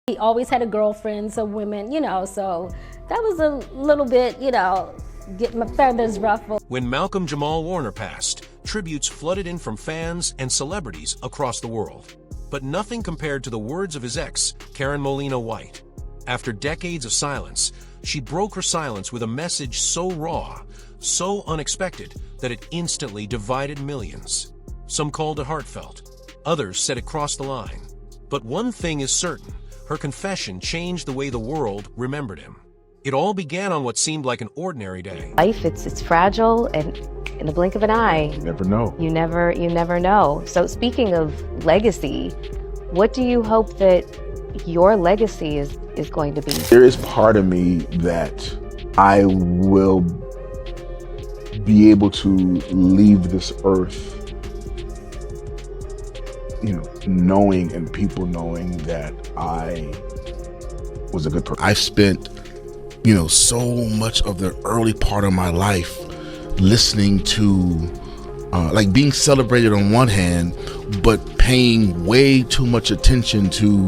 He always had a girlfriend, so women, so that was a little bit, get my feathers ruffled. When Malcolm-Jamal Warner passed, tributes flooded in from fans and celebrities across the world. But nothing compared to the words of his ex, Karen Molina White. After decades of silence, she broke her silence with a message so raw, so unexpected, that it instantly divided millions. Some called it heartfelt. Others said it crossed the line. But one thing is certain, her confession changed the way the world remembered him. It all began on what seemed like an ordinary day. Life, it's fragile, and in the blink of an eye, you never know. You never know. So speaking of legacy, what do you hope that your legacy is going to be? There is part of me that I will be able to leave this earth, knowing and people knowing that I was a good person. I spent, so much of the early part of my life listening to, being celebrated on one hand, but paying way too much attention to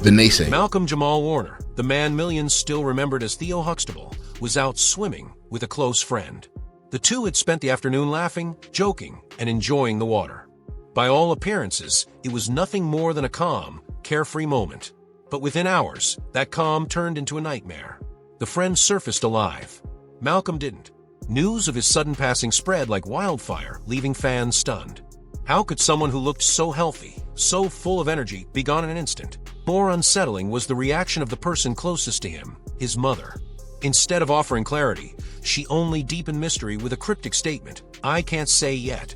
the naysay. Malcolm-Jamal Warner, the man millions still remembered as Theo Huxtable, was out swimming with a close friend. The two had spent the afternoon laughing, joking, and enjoying the water. By all appearances, it was nothing more than a calm, carefree moment. But within hours, that calm turned into a nightmare. The friend surfaced alive. Malcolm didn't. News of his sudden passing spread like wildfire, leaving fans stunned. How could someone who looked so healthy, so full of energy, be gone in an instant? More unsettling was the reaction of the person closest to him, his mother. Instead of offering clarity, she only deepened mystery with a cryptic statement, "I can't say yet."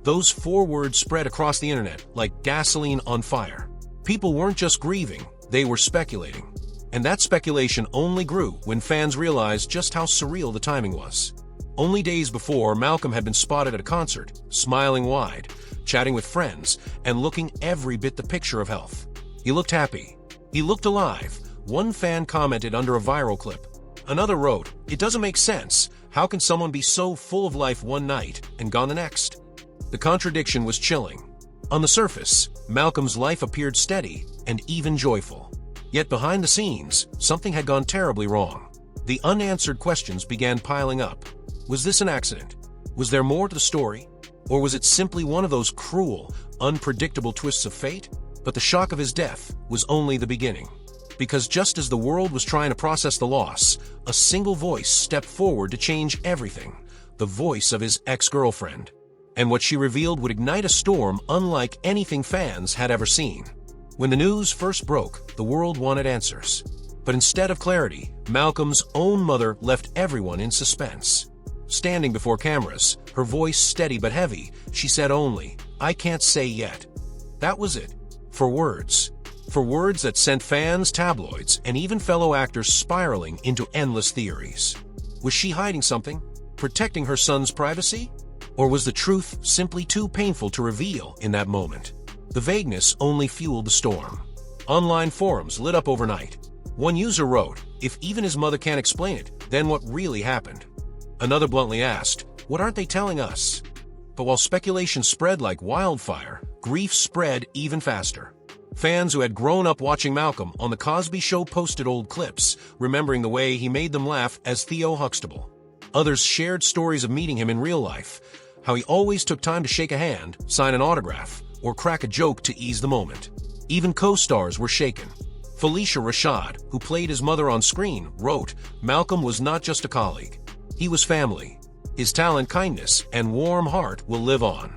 Those 4 words spread across the internet like gasoline on fire. People weren't just grieving, they were speculating. And that speculation only grew when fans realized just how surreal the timing was. Only days before, Malcolm had been spotted at a concert, smiling wide, chatting with friends, and looking every bit the picture of health. He looked happy. He looked alive. One fan commented under a viral clip. Another wrote, "It doesn't make sense. How can someone be so full of life one night and gone the next?" The contradiction was chilling. On the surface, Malcolm's life appeared steady and even joyful. Yet behind the scenes, something had gone terribly wrong. The unanswered questions began piling up. Was this an accident? Was there more to the story? Or was it simply one of those cruel, unpredictable twists of fate? But the shock of his death was only the beginning. Because just as the world was trying to process the loss, a single voice stepped forward to change everything. The voice of his ex-girlfriend. And what she revealed would ignite a storm unlike anything fans had ever seen. When the news first broke, the world wanted answers. But instead of clarity, Malcolm's own mother left everyone in suspense. Standing before cameras, her voice steady but heavy, she said only, "I can't say yet." That was it. For words. For words that sent fans, tabloids, and even fellow actors spiraling into endless theories. Was she hiding something? Protecting her son's privacy? Or was the truth simply too painful to reveal in that moment? The vagueness only fueled the storm. Online forums lit up overnight. One user wrote, "If even his mother can't explain it, then what really happened?" Another bluntly asked, "What aren't they telling us?" But while speculation spread like wildfire, grief spread even faster. Fans who had grown up watching Malcolm on the Cosby Show posted old clips, remembering the way he made them laugh as Theo Huxtable. Others shared stories of meeting him in real life, how he always took time to shake a hand, sign an autograph, or crack a joke to ease the moment. Even co-stars were shaken. Felicia Rashad, who played his mother on screen, wrote, "Malcolm was not just a colleague. He was family. His talent, kindness, and warm heart will live on."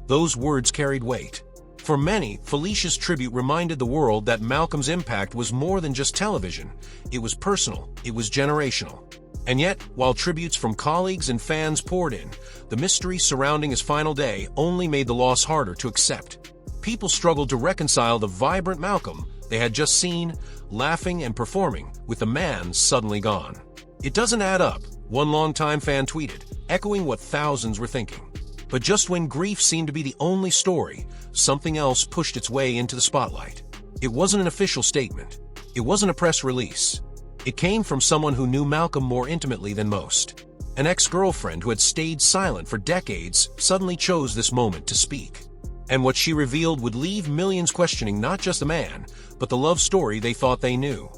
Those words carried weight. For many, Felicia's tribute reminded the world that Malcolm's impact was more than just television. It was personal. It was generational. And yet, while tributes from colleagues and fans poured in, the mystery surrounding his final day only made the loss harder to accept. People struggled to reconcile the vibrant Malcolm they had just seen, laughing and performing, with the man suddenly gone. "It doesn't add up," one longtime fan tweeted, echoing what thousands were thinking. But just when grief seemed to be the only story, something else pushed its way into the spotlight. It wasn't an official statement. It wasn't a press release. It came from someone who knew Malcolm more intimately than most. An ex-girlfriend who had stayed silent for decades suddenly chose this moment to speak. And what she revealed would leave millions questioning not just the man, but the love story they thought they knew.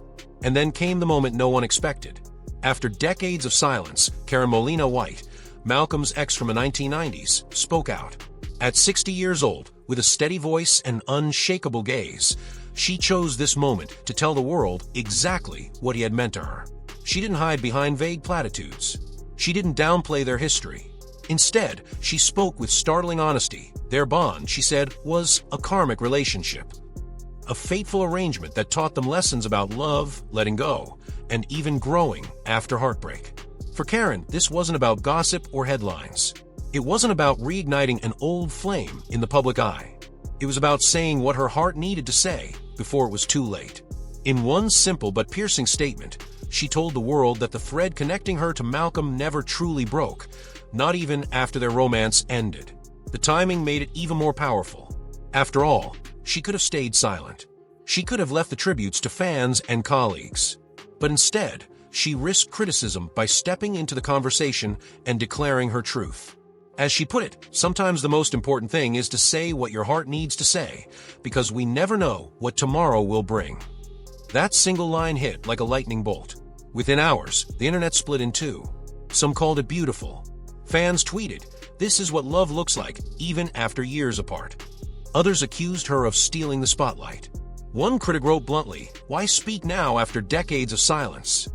And then came the moment no one expected. After decades of silence, Karen Molina White, Malcolm's ex from the 1990s, spoke out. At 60 years old, with a steady voice and unshakable gaze, she chose this moment to tell the world exactly what he had meant to her. She didn't hide behind vague platitudes. She didn't downplay their history. Instead, she spoke with startling honesty. Their bond, she said, was a karmic relationship. A fateful arrangement that taught them lessons about love, letting go, and even growing after heartbreak. For Karen, this wasn't about gossip or headlines. It wasn't about reigniting an old flame in the public eye. It was about saying what her heart needed to say before it was too late. In one simple but piercing statement, she told the world that the thread connecting her to Malcolm never truly broke, not even after their romance ended. The timing made it even more powerful. After all, she could have stayed silent. She could have left the tributes to fans and colleagues. But instead, she risked criticism by stepping into the conversation and declaring her truth. As she put it, sometimes the most important thing is to say what your heart needs to say, because we never know what tomorrow will bring. That single line hit like a lightning bolt. Within hours, the internet split in two. Some called it beautiful. Fans tweeted, "This is what love looks like, even after years apart." Others accused her of stealing the spotlight. One critic wrote bluntly, "Why speak now after decades of silence?"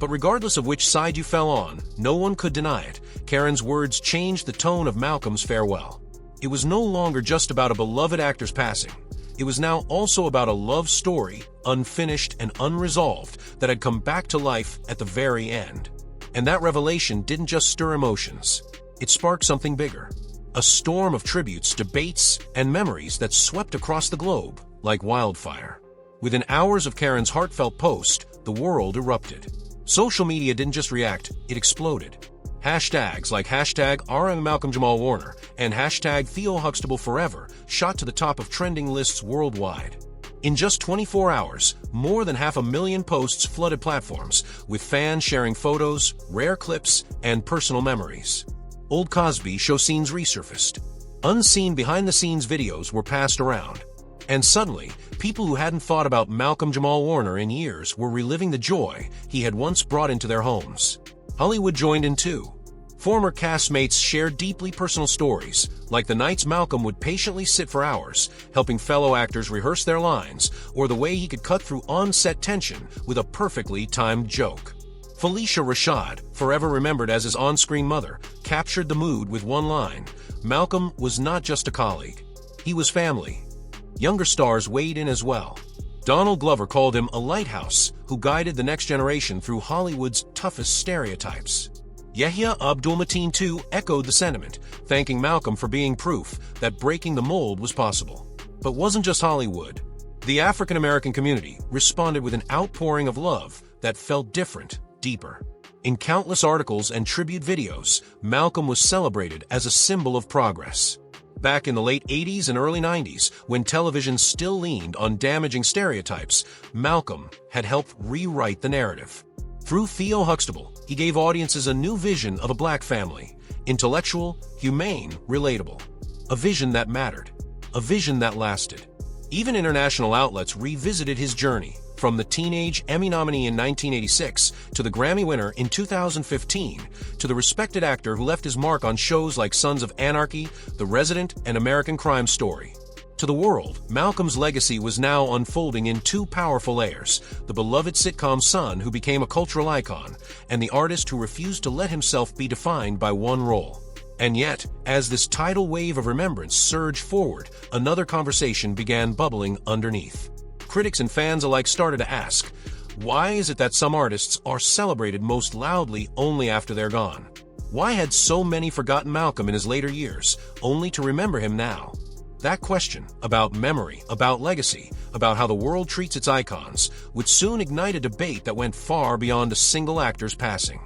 But regardless of which side you fell on, no one could deny it. Karen's words changed the tone of Malcolm's farewell. It was no longer just about a beloved actor's passing. It was now also about a love story, unfinished and unresolved, that had come back to life at the very end. And that revelation didn't just stir emotions. It sparked something bigger. A storm of tributes, debates, and memories that swept across the globe like wildfire. Within hours of Karen's heartfelt post, the world erupted. Social media didn't just react, it exploded. Hashtags like hashtag Malcolm-Jamal Warner and hashtag Theo Huxtable Forever shot to the top of trending lists worldwide. In just 24 hours, more than 500,000 posts flooded platforms, with fans sharing photos, rare clips, and personal memories. Old Cosby Show scenes resurfaced. Unseen behind-the-scenes videos were passed around. And suddenly, people who hadn't thought about Malcolm-Jamal Warner in years were reliving the joy he had once brought into their homes. Hollywood joined in too. Former castmates shared deeply personal stories, like the nights Malcolm would patiently sit for hours, helping fellow actors rehearse their lines, or the way he could cut through on-set tension with a perfectly timed joke. Phylicia Rashad, forever remembered as his on-screen mother, captured the mood with one line: Malcolm was not just a colleague. He was family. Younger stars weighed in as well. Donald Glover called him a lighthouse who guided the next generation through Hollywood's toughest stereotypes. Yahya Abdul-Mateen too echoed the sentiment, thanking Malcolm for being proof that breaking the mold was possible. But wasn't just Hollywood. The African-American community responded with an outpouring of love that felt different, deeper. In countless articles and tribute videos, Malcolm was celebrated as a symbol of progress. Back in the late 80s and early 90s, when television still leaned on damaging stereotypes, Malcolm had helped rewrite the narrative. Through Theo Huxtable, he gave audiences a new vision of a black family: intellectual, humane, relatable. A vision that mattered. A vision that lasted. Even international outlets revisited his journey, from the teenage Emmy nominee in 1986 to the Grammy winner in 2015, to the respected actor who left his mark on shows like Sons of Anarchy, The Resident, and American Crime Story. To the world, Malcolm's legacy was now unfolding in two powerful layers: the beloved sitcom son who became a cultural icon, and the artist who refused to let himself be defined by one role. And yet, as this tidal wave of remembrance surged forward, another conversation began bubbling underneath. Critics and fans alike started to ask, why is it that some artists are celebrated most loudly only after they're gone? Why had so many forgotten Malcolm in his later years, only to remember him now? That question, about memory, about legacy, about how the world treats its icons, would soon ignite a debate that went far beyond a single actor's passing.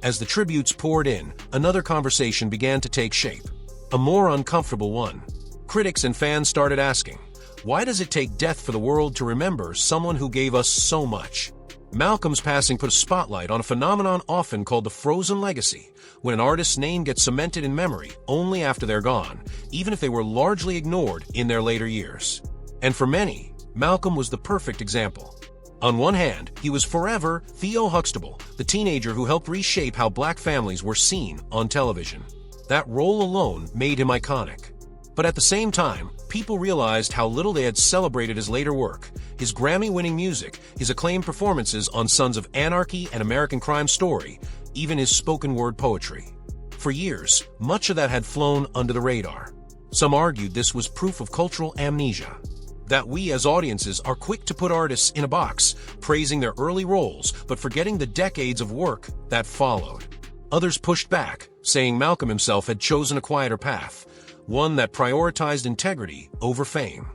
As the tributes poured in, another conversation began to take shape. A more uncomfortable one. Critics and fans started asking, why does it take death for the world to remember someone who gave us so much? Malcolm's passing put a spotlight on a phenomenon often called the frozen legacy, when an artist's name gets cemented in memory only after they're gone, even if they were largely ignored in their later years. And for many, Malcolm was the perfect example. On one hand, he was forever Theo Huxtable, the teenager who helped reshape how black families were seen on television. That role alone made him iconic. But at the same time, people realized how little they had celebrated his later work, his Grammy-winning music, his acclaimed performances on Sons of Anarchy and American Crime Story, even his spoken-word poetry. For years, much of that had flown under the radar. Some argued this was proof of cultural amnesia, that we as audiences are quick to put artists in a box, praising their early roles, but forgetting the decades of work that followed. Others pushed back, saying Malcolm himself had chosen a quieter path, one that prioritized integrity over fame.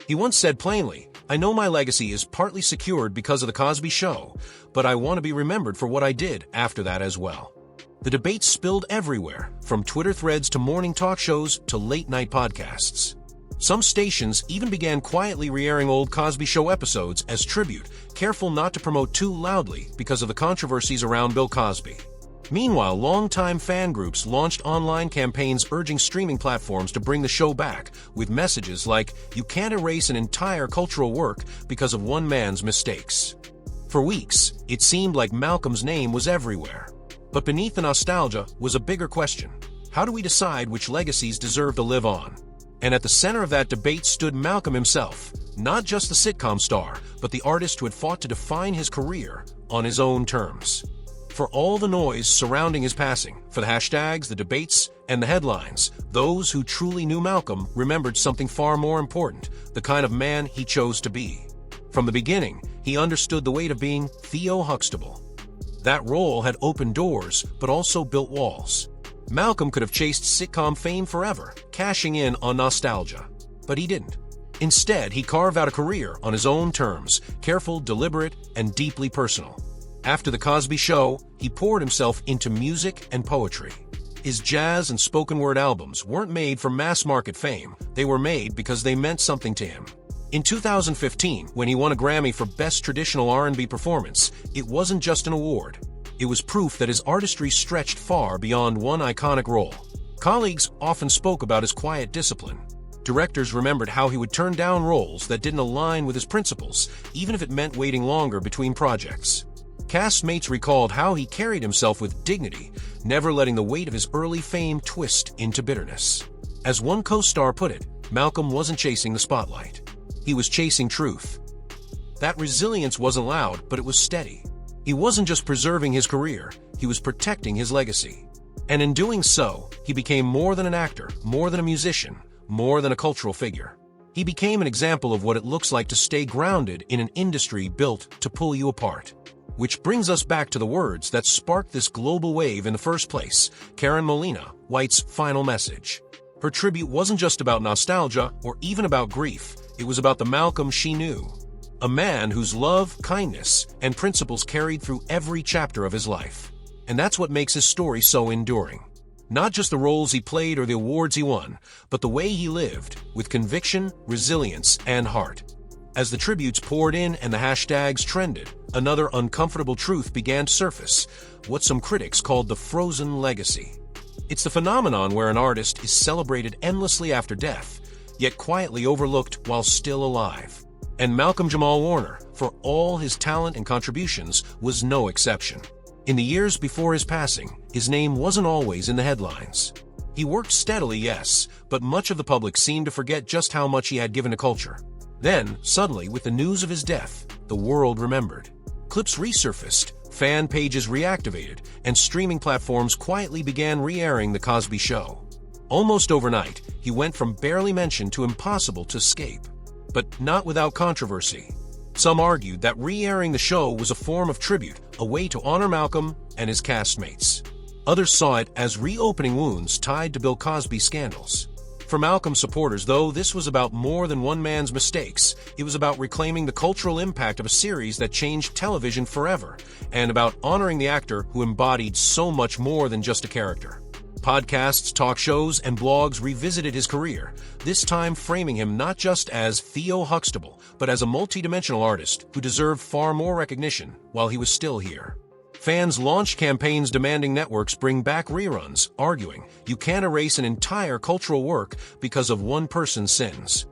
He once said plainly, "I know my legacy is partly secured because of the Cosby Show, but I want to be remembered for what I did after that as well." The debate spilled everywhere, from Twitter threads to morning talk shows to late-night podcasts. Some stations even began quietly re-airing old Cosby Show episodes as tribute, careful not to promote too loudly because of the controversies around Bill Cosby. Meanwhile, longtime fan groups launched online campaigns urging streaming platforms to bring the show back, with messages like, "You can't erase an entire cultural work because of one man's mistakes." For weeks, it seemed like Malcolm's name was everywhere. But beneath the nostalgia was a bigger question. How do we decide which legacies deserve to live on? And at the center of that debate stood Malcolm himself, not just the sitcom star, but the artist who had fought to define his career on his own terms. For all the noise surrounding his passing, for the hashtags, the debates, and the headlines, those who truly knew Malcolm remembered something far more important, the kind of man he chose to be. From the beginning, he understood the weight of being Theo Huxtable. That role had opened doors, but also built walls. Malcolm could have chased sitcom fame forever, cashing in on nostalgia. But he didn't. Instead, he carved out a career on his own terms, careful, deliberate, and deeply personal. After The Cosby Show, he poured himself into music and poetry. His jazz and spoken-word albums weren't made for mass-market fame. They were made because they meant something to him. In 2015, when he won a Grammy for Best Traditional R&B Performance, it wasn't just an award. It was proof that his artistry stretched far beyond one iconic role. Colleagues often spoke about his quiet discipline. Directors remembered how he would turn down roles that didn't align with his principles, even if it meant waiting longer between projects. Castmates recalled how he carried himself with dignity, never letting the weight of his early fame twist into bitterness. As one co-star put it, Malcolm wasn't chasing the spotlight. He was chasing truth. That resilience wasn't loud, but it was steady. He wasn't just preserving his career, he was protecting his legacy. And in doing so, he became more than an actor, more than a musician, more than a cultural figure. He became an example of what it looks like to stay grounded in an industry built to pull you apart. Which brings us back to the words that sparked this global wave in the first place, Karen Molina White's final message. Her tribute wasn't just about nostalgia or even about grief, it was about the Malcolm she knew. A man whose love, kindness, and principles carried through every chapter of his life. And that's what makes his story so enduring. Not just the roles he played or the awards he won, but the way he lived, with conviction, resilience, and heart. As the tributes poured in and the hashtags trended, another uncomfortable truth began to surface, what some critics called the frozen legacy. It's the phenomenon where an artist is celebrated endlessly after death, yet quietly overlooked while still alive. And Malcolm-Jamal Warner, for all his talent and contributions, was no exception. In the years before his passing, his name wasn't always in the headlines. He worked steadily, yes, but much of the public seemed to forget just how much he had given to culture. Then, suddenly, with the news of his death, the world remembered. Clips resurfaced, fan pages reactivated, and streaming platforms quietly began re-airing The Cosby Show. Almost overnight, he went from barely mentioned to impossible to escape. But not without controversy. Some argued that re-airing the show was a form of tribute, a way to honor Malcolm and his castmates. Others saw it as reopening wounds tied to Bill Cosby's scandals. For Malcolm supporters, though, this was about more than one man's mistakes. It was about reclaiming the cultural impact of a series that changed television forever, and about honoring the actor who embodied so much more than just a character. Podcasts, talk shows, and blogs revisited his career, this time framing him not just as Theo Huxtable, but as a multidimensional artist who deserved far more recognition while he was still here. Fans launched campaigns demanding networks bring back reruns, arguing you can't erase an entire cultural work because of one person's sins.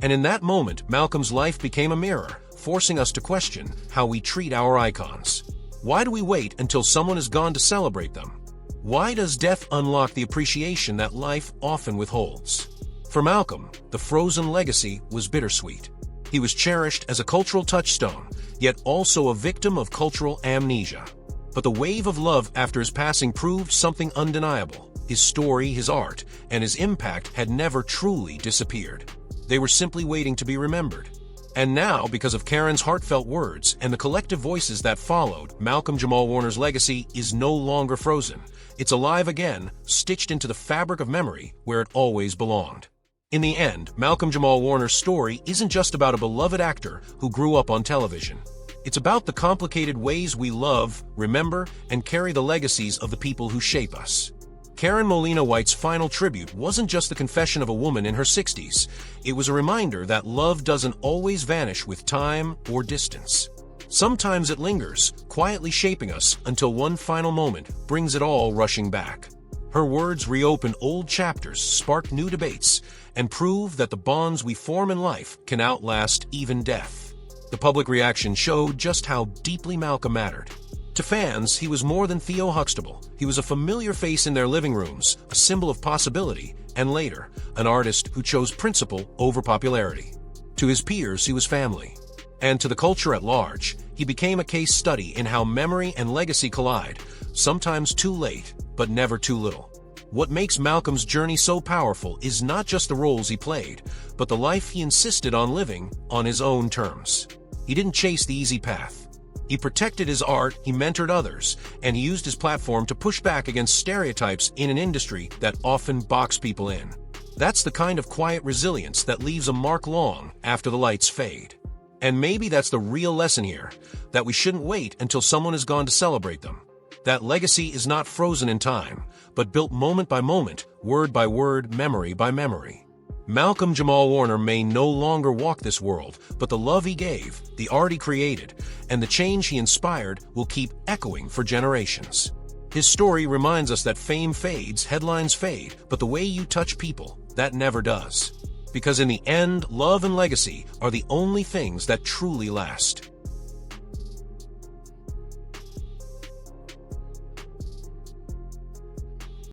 And in that moment, Malcolm's life became a mirror, forcing us to question how we treat our icons. Why do we wait until someone is gone to celebrate them? Why does death unlock the appreciation that life often withholds? For Malcolm, the frozen legacy was bittersweet. He was cherished as a cultural touchstone, yet also a victim of cultural amnesia. But the wave of love after his passing proved something undeniable. His story, his art, and his impact had never truly disappeared. They were simply waiting to be remembered. And now, because of Karen's heartfelt words and the collective voices that followed, Malcolm-Jamal Warner's legacy is no longer frozen. It's alive again, stitched into the fabric of memory where it always belonged. In the end, Malcolm-Jamal Warner's story isn't just about a beloved actor who grew up on television. It's about the complicated ways we love, remember, and carry the legacies of the people who shape us. Karen Molina White's final tribute wasn't just the confession of a woman in her 60s. It was a reminder that love doesn't always vanish with time or distance. Sometimes it lingers, quietly shaping us until one final moment brings it all rushing back. Her words reopen old chapters, spark new debates, and prove that the bonds we form in life can outlast even death. The public reaction showed just how deeply Malcolm mattered. To fans, he was more than Theo Huxtable. He was a familiar face in their living rooms, a symbol of possibility, and later, an artist who chose principle over popularity. To his peers, he was family. And to the culture at large, he became a case study in how memory and legacy collide, sometimes too late, but never too little. What makes Malcolm's journey so powerful is not just the roles he played, but the life he insisted on living on his own terms. He didn't chase the easy path. He protected his art, he mentored others, and he used his platform to push back against stereotypes in an industry that often box people in. That's the kind of quiet resilience that leaves a mark long after the lights fade. And maybe that's the real lesson here, that we shouldn't wait until someone is gone to celebrate them. That legacy is not frozen in time, but built moment by moment, word by word, memory by memory. Malcolm-Jamal Warner may no longer walk this world, but the love he gave, the art he created, and the change he inspired will keep echoing for generations. His story reminds us that fame fades, headlines fade, but the way you touch people, that never does. Because in the end, love and legacy are the only things that truly last.